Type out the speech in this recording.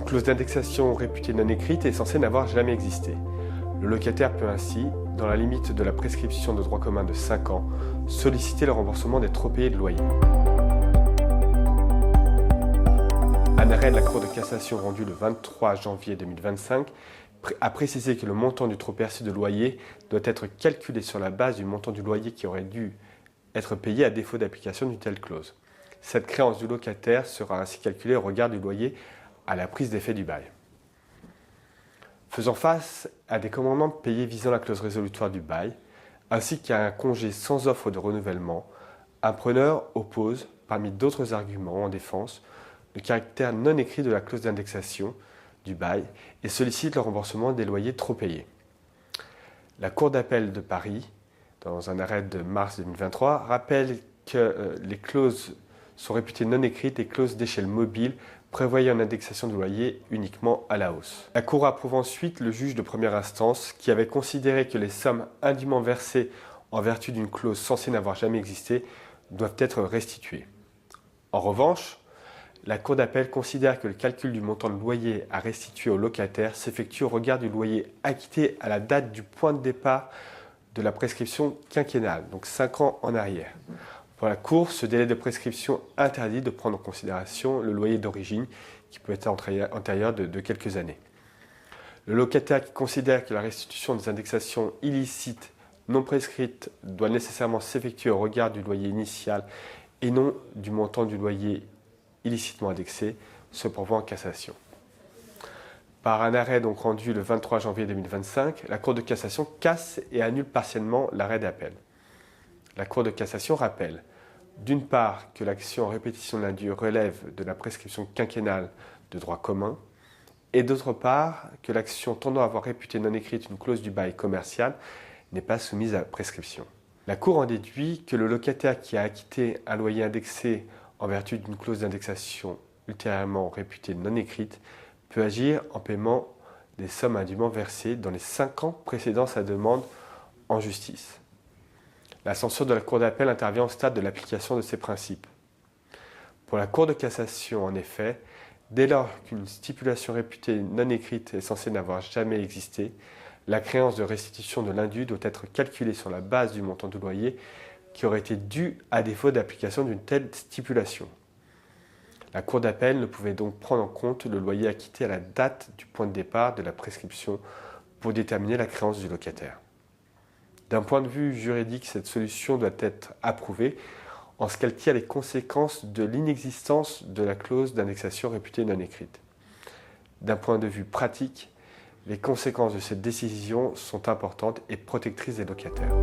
clause d'indexation réputée non écrite est censée n'avoir jamais existé. Le locataire peut ainsi, dans la limite de la prescription de droit commun de 5 ans, solliciter le remboursement des trop payés de loyer. Un arrêt de la Cour de cassation rendu le 23 janvier 2025 a précisé que le montant du trop perçu de loyer doit être calculé sur la base du montant du loyer qui aurait dû être payé à défaut d'application d'une telle clause. Cette créance du locataire sera ainsi calculée au regard du loyer à la prise d'effet du bail. Faisant face à des commandements payés visant la clause résolutoire du bail, ainsi qu'à un congé sans offre de renouvellement, un preneur oppose, parmi d'autres arguments en défense, le caractère non écrit de la clause d'indexation du bail et sollicite le remboursement des loyers trop payés. La Cour d'appel de Paris, dans un arrêt de mars 2023, rappelle que les clauses sont réputées non écrites et clauses d'échelle mobile prévoyant une indexation du loyer uniquement à la hausse. La Cour approuve ensuite le juge de première instance qui avait considéré que les sommes indûment versées en vertu d'une clause censée n'avoir jamais existé doivent être restituées. En revanche, la Cour d'appel considère que le calcul du montant de loyer à restituer au locataire s'effectue au regard du loyer acquitté à la date du point de départ de la prescription quinquennale, donc 5 ans en arrière. Pour la Cour, ce délai de prescription interdit de prendre en considération le loyer d'origine qui peut être antérieur de quelques années. Le locataire qui considère que la restitution des indexations illicites non prescrites doit nécessairement s'effectuer au regard du loyer initial et non du montant du loyer illicitement indexé se pourvoit en cassation. Par un arrêt donc rendu le 23 janvier 2025, la Cour de cassation casse et annule partiellement l'arrêt d'appel. La Cour de cassation rappelle, d'une part, que l'action en répétition de l'indu relève de la prescription quinquennale de droit commun, et d'autre part, que l'action tendant à avoir réputé non écrite une clause du bail commercial n'est pas soumise à prescription. La Cour en déduit que le locataire qui a acquitté un loyer indexé en vertu d'une clause d'indexation ultérieurement réputée non écrite peut agir en paiement des sommes indûment versées dans les 5 ans précédant sa demande en justice. La censure de la Cour d'appel intervient au stade de l'application de ces principes. Pour la Cour de cassation, en effet, dès lors qu'une stipulation réputée non écrite est censée n'avoir jamais existé, la créance de restitution de l'indu doit être calculée sur la base du montant du loyer qui aurait été dû à défaut d'application d'une telle stipulation. La Cour d'appel ne pouvait donc prendre en compte le loyer acquitté à la date du point de départ de la prescription pour déterminer la créance du locataire. D'un point de vue juridique, cette solution doit être approuvée en ce qu'elle tire les conséquences de l'inexistence de la clause d'indexation réputée non écrite. D'un point de vue pratique, les conséquences de cette décision sont importantes et protectrices des locataires.